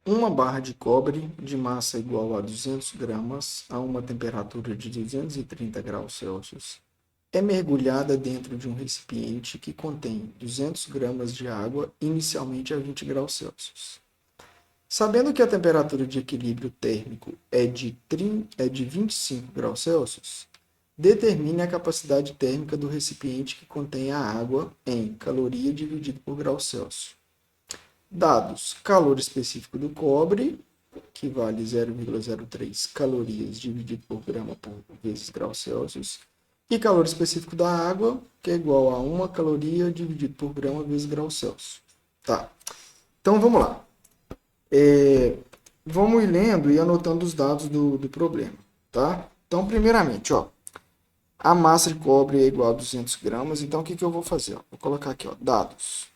uma barra de cobre de massa igual a 200 gramas a uma temperatura de 230 graus Celsius é mergulhada dentro de um recipiente que contém 200 gramas de água inicialmente a 20 graus Celsius. Sabendo que a temperatura de equilíbrio térmico é de 25 graus Celsius, determine a capacidade térmica do recipiente que contém a água em caloria dividido por grau Celsius. Dados: calor específico do cobre, que vale 0,03 calorias dividido por grama por vezes grau Celsius, e calor específico da água, que é igual a 1 caloria dividido por grama vezes grau Celsius. Tá. Então vamos lá. Vamos ir lendo e anotando os dados do problema, tá? Então, primeiramente, ó, a massa de cobre é igual a 200 gramas, então o que eu vou fazer? Ó? Vou colocar aqui, ó, dados.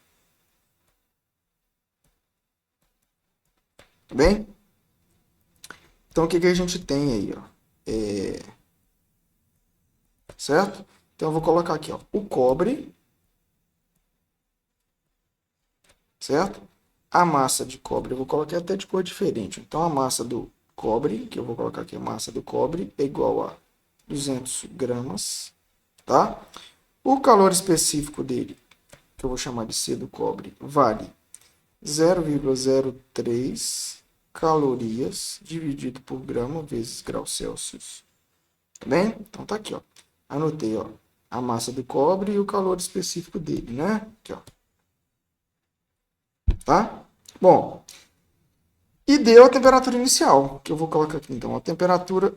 Tá bem? Então, o que a gente tem aí, ó? Certo? Então, eu vou colocar aqui, ó, o cobre, certo? A massa de cobre, eu vou colocar até de cor diferente. Então, a massa do cobre, que eu vou colocar aqui, a massa do cobre é igual a 200 gramas, tá? O calor específico dele, que eu vou chamar de C do cobre, vale 0,03 calorias dividido por grama vezes grau Celsius. Tá bem? Então tá aqui, ó. Anotei, ó, a massa do cobre e o calor específico dele, né? Aqui, ó. Tá? Bom, e deu a temperatura inicial, que eu vou colocar aqui, então. A temperatura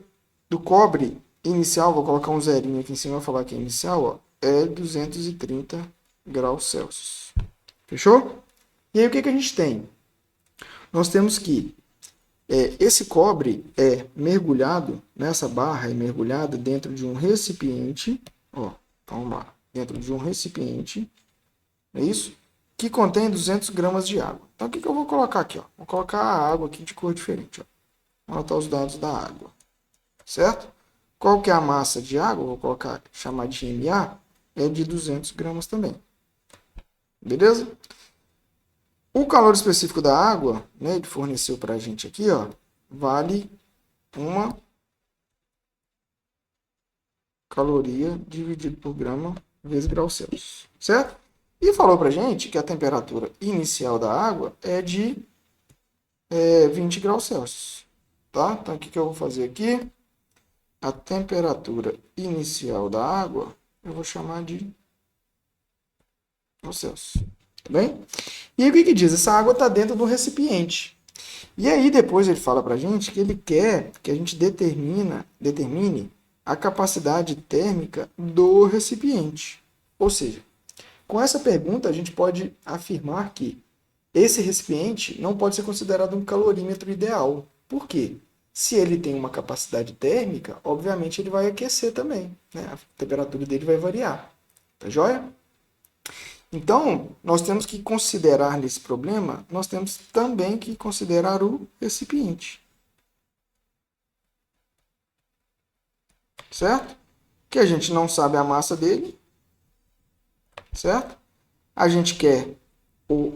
do cobre inicial, vou colocar um zerinho aqui em cima, vou falar que é inicial, ó, é 230 graus Celsius. Fechou? E aí, o que a gente tem? Nós temos que esse cobre é mergulhado, nessa barra é mergulhada dentro de um recipiente, ó, então vamos lá, dentro de um recipiente, é isso? Que contém 200 gramas de água. Então, o que eu vou colocar aqui? Ó? Vou colocar a água aqui de cor diferente. Ó. Vou anotar os dados da água, certo? Qual que é a massa de água? Vou colocar, chamar de MA, é de 200 gramas também. Beleza? O calor específico da água, né, ele forneceu para a gente aqui, ó, vale 1 caloria dividido por grama vezes grau Celsius, certo? E falou para a gente que a temperatura inicial da água é de 20 graus Celsius, tá? Então, o que eu vou fazer aqui? A temperatura inicial da água, eu vou chamar de graus Celsius, tá bem? E aí, o que diz? Essa água está dentro do recipiente. E aí, depois ele fala para a gente que ele quer que a gente determine a capacidade térmica do recipiente. Ou seja, com essa pergunta, a gente pode afirmar que esse recipiente não pode ser considerado um calorímetro ideal. Por quê? Se ele tem uma capacidade térmica, obviamente ele vai aquecer também, né? A temperatura dele vai variar. Tá joia? Então, nós temos que considerar nesse problema, nós temos também que considerar o recipiente. Certo? Que a gente não sabe a massa dele, certo? A gente quer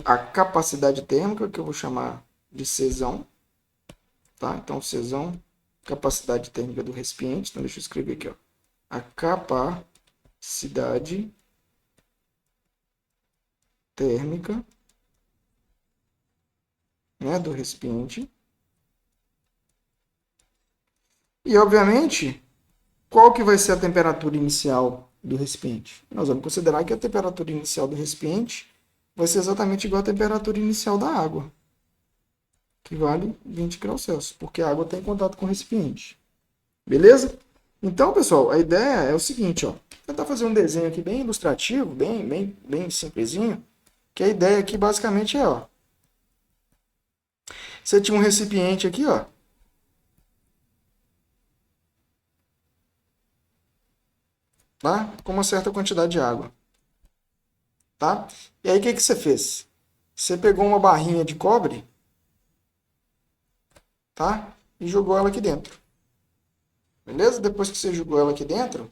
a capacidade térmica, que eu vou chamar de Czão, tá? Então, Czão, capacidade térmica do recipiente. Então, deixa eu escrever aqui, ó. A capacidade térmica, né, do recipiente. E, obviamente, qual que vai ser a temperatura inicial do recipiente? Nós vamos considerar que a temperatura inicial do recipiente vai ser exatamente igual à temperatura inicial da água, que vale 20 graus Celsius, porque a água está em contato com o recipiente. Beleza? Então, pessoal, a ideia é o seguinte, ó. Vou tentar fazer um desenho aqui bem ilustrativo, bem simplesinho, que a ideia aqui basicamente é, ó. Você tinha um recipiente aqui, ó. Tá? Com uma certa quantidade de água. Tá? E aí, o que você fez? Você pegou uma barrinha de cobre, tá? E jogou ela aqui dentro. Beleza? Depois que você jogou ela aqui dentro,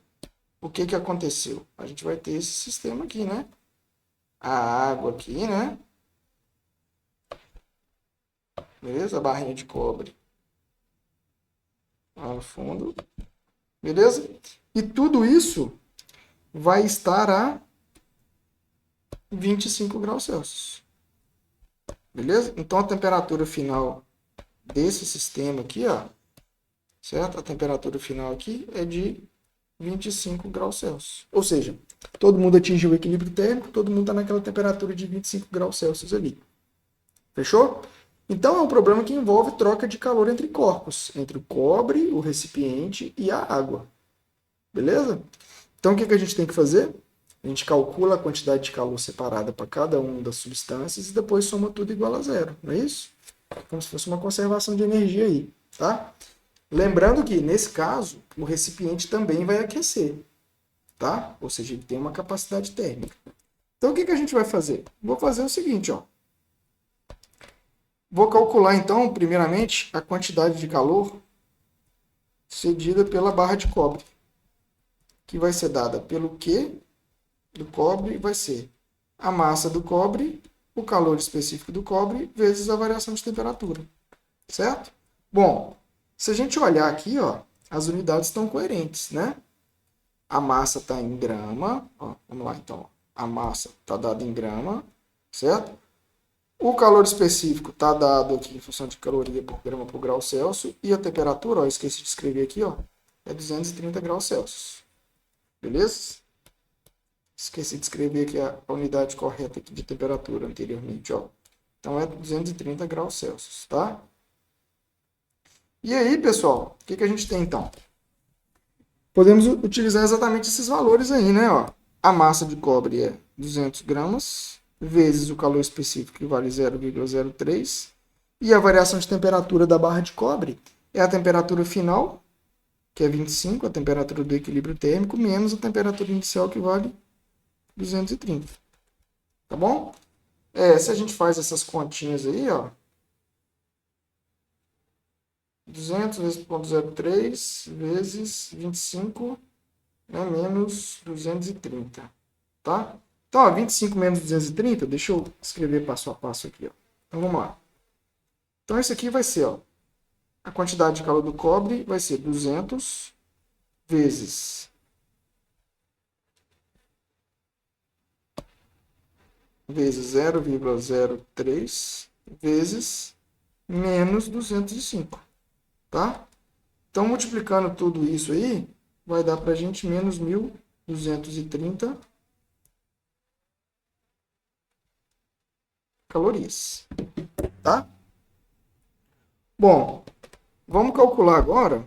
o que aconteceu? A gente vai ter esse sistema aqui, né? A água aqui, né? Beleza? A barrinha de cobre lá no fundo. Beleza? E tudo isso vai estar a 25 graus Celsius. Beleza? Então a temperatura final desse sistema aqui, ó, certo? A temperatura final aqui é de 25 graus Celsius. Ou seja, todo mundo atingiu o equilíbrio térmico, todo mundo está naquela temperatura de 25 graus Celsius ali. Fechou? Então é um problema que envolve troca de calor entre corpos, entre o cobre, o recipiente e a água. Beleza? Então o que a gente tem que fazer? A gente calcula a quantidade de calor separada para cada uma das substâncias e depois soma tudo igual a zero, não é isso? Como se fosse uma conservação de energia aí, tá? Lembrando que, nesse caso, o recipiente também vai aquecer, tá? Ou seja, ele tem uma capacidade térmica. Então, o que a gente vai fazer? Vou fazer o seguinte, ó. Vou calcular, então, primeiramente, a quantidade de calor cedida pela barra de cobre, que vai ser dada pelo Q do cobre, vai ser a massa do cobre, o calor específico do cobre, vezes a variação de temperatura, certo? Bom, se a gente olhar aqui, ó, as unidades estão coerentes, né? A massa está em grama, ó, vamos lá então, a massa está dada em grama, certo? O calor específico está dado aqui em função de caloria por grama por grau Celsius, e a temperatura, ó, esqueci de escrever aqui, ó, é 230 graus Celsius, beleza? Esqueci de escrever aqui a unidade correta aqui de temperatura anteriormente, ó. Então é 230 graus Celsius, tá? E aí, pessoal, o que a gente tem então? Podemos utilizar exatamente esses valores aí, né? Ó, a massa de cobre é 200 gramas, vezes o calor específico, que vale 0,03, e a variação de temperatura da barra de cobre é a temperatura final, que é 25, a temperatura do equilíbrio térmico, menos a temperatura inicial, que vale 230. Tá bom? Se a gente faz essas continhas aí, ó, 200 vezes 0,03 vezes 25, né, menos 230, tá? Então, ó, 25 menos 230, deixa eu escrever passo a passo aqui, ó. Então, vamos lá. Então, isso aqui vai ser, ó, a quantidade de calor do cobre vai ser 200 vezes 0,03 vezes menos 205, tá? Então, multiplicando tudo isso aí, vai dar para a gente menos 1.230 calorias, tá? Bom, vamos calcular agora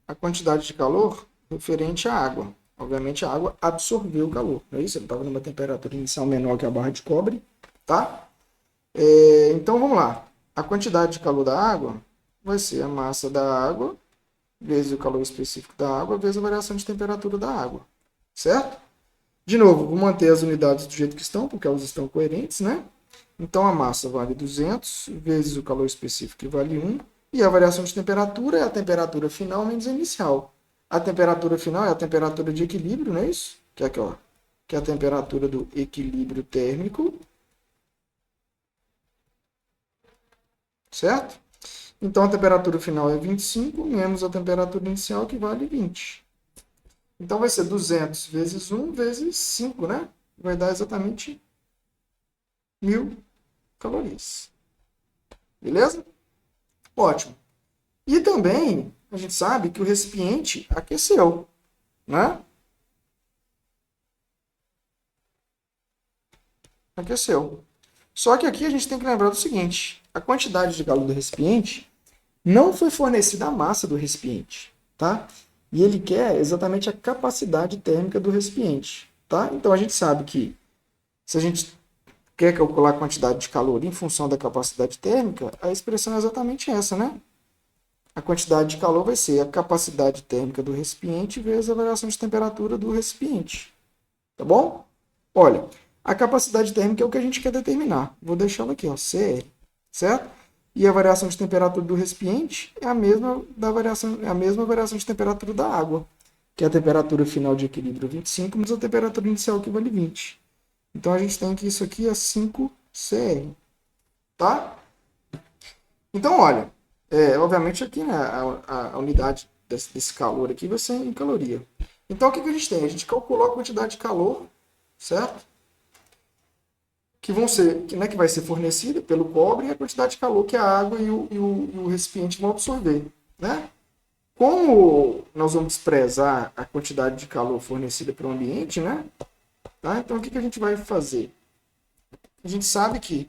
a quantidade de calor referente à água. Obviamente, a água absorveu o calor, não é isso? Ele estava numa temperatura inicial menor que a barra de cobre, tá? Então, vamos lá. A quantidade de calor da água vai ser a massa da água vezes o calor específico da água, vezes a variação de temperatura da água, certo? De novo, vou manter as unidades do jeito que estão, porque elas estão coerentes, né? Então, a massa vale 200 vezes o calor específico, que vale 1, e a variação de temperatura é a temperatura final menos a inicial. A temperatura final é a temperatura de equilíbrio, não é isso? Que é aqui, ó, que é a temperatura do equilíbrio térmico, certo? Então, a temperatura final é 25 menos a temperatura inicial, que vale 20. Então, vai ser 200 vezes 1 vezes 5, né? Vai dar exatamente 1.000 calorias. Beleza? Ótimo. E também, a gente sabe que o recipiente aqueceu, né? Aqueceu. Só que aqui a gente tem que lembrar do seguinte: a quantidade de calor do recipiente não foi fornecida a massa do recipiente, tá? E ele quer exatamente a capacidade térmica do recipiente, tá? Então a gente sabe que se a gente quer calcular a quantidade de calor em função da capacidade térmica, a expressão é exatamente essa, né? A quantidade de calor vai ser a capacidade térmica do recipiente vezes a variação de temperatura do recipiente, tá bom? Olha, a capacidade térmica é o que a gente quer determinar. Vou deixar ela aqui, ó, CR, certo? E a variação de temperatura do recipiente é a mesma variação de temperatura da água, que é a temperatura final de equilíbrio 25, mas a temperatura inicial que vale 20. Então a gente tem que isso aqui é 5 CR, tá? Então, olha, obviamente aqui, né, a unidade desse calor aqui vai ser em caloria. Então, o que a gente tem? A gente calculou a quantidade de calor, certo? Que vão ser, né, que vai ser fornecida pelo cobre e a quantidade de calor que a água e o recipiente vão absorver, né? Como nós vamos desprezar a quantidade de calor fornecida para o ambiente, né? Tá? Então, o que a gente vai fazer? A gente sabe que,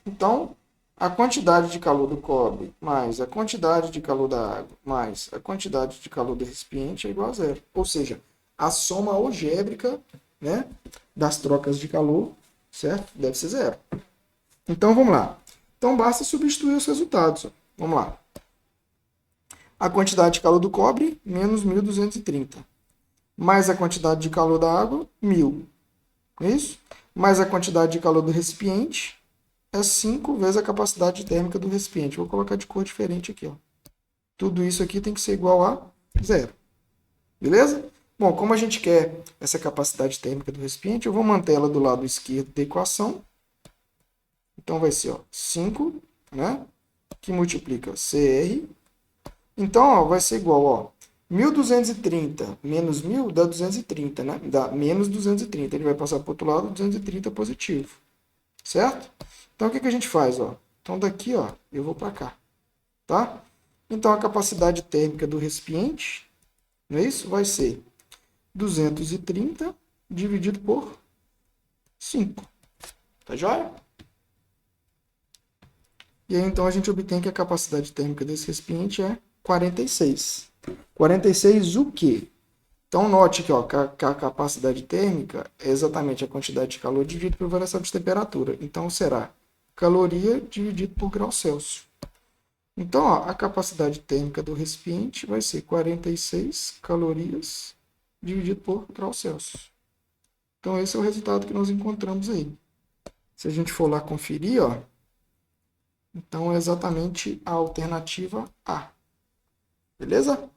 então, a quantidade de calor do cobre mais a quantidade de calor da água mais a quantidade de calor do recipiente é igual a zero. Ou seja, a soma algébrica, né, das trocas de calor, certo? Deve ser zero. Então, vamos lá. Então, basta substituir os resultados. Vamos lá. A quantidade de calor do cobre, menos 1.230. Mais a quantidade de calor da água, 1.000. É isso? Mais a quantidade de calor do recipiente, é 5 vezes a capacidade térmica do recipiente. Vou colocar de cor diferente aqui. Ó. Tudo isso aqui tem que ser igual a zero. Beleza? Bom, como a gente quer essa capacidade térmica do recipiente, eu vou manter ela do lado esquerdo da equação. Então vai ser 5, né? Que multiplica CR. Então, ó, vai ser igual, ó, 1.230 menos 1.000 dá 230, né? Dá menos 230. Ele vai passar para o outro lado, 230 positivo. Certo? Então, o que a gente faz? Ó? Então, daqui, ó, eu vou para cá. Tá? Então, a capacidade térmica do recipiente, não é isso? Vai ser 230 dividido por 5. Tá joia? E aí, então, a gente obtém que a capacidade térmica desse recipiente é 46. 46 o quê? Então, note que, ó, que a capacidade térmica é exatamente a quantidade de calor dividido por variação de temperatura. Então, será caloria dividido por grau Celsius. Então, ó, a capacidade térmica do recipiente vai ser 46 calorias dividido por grau Celsius. Então, esse é o resultado que nós encontramos aí. Se a gente for lá conferir, ó, então é exatamente a alternativa A. Beleza?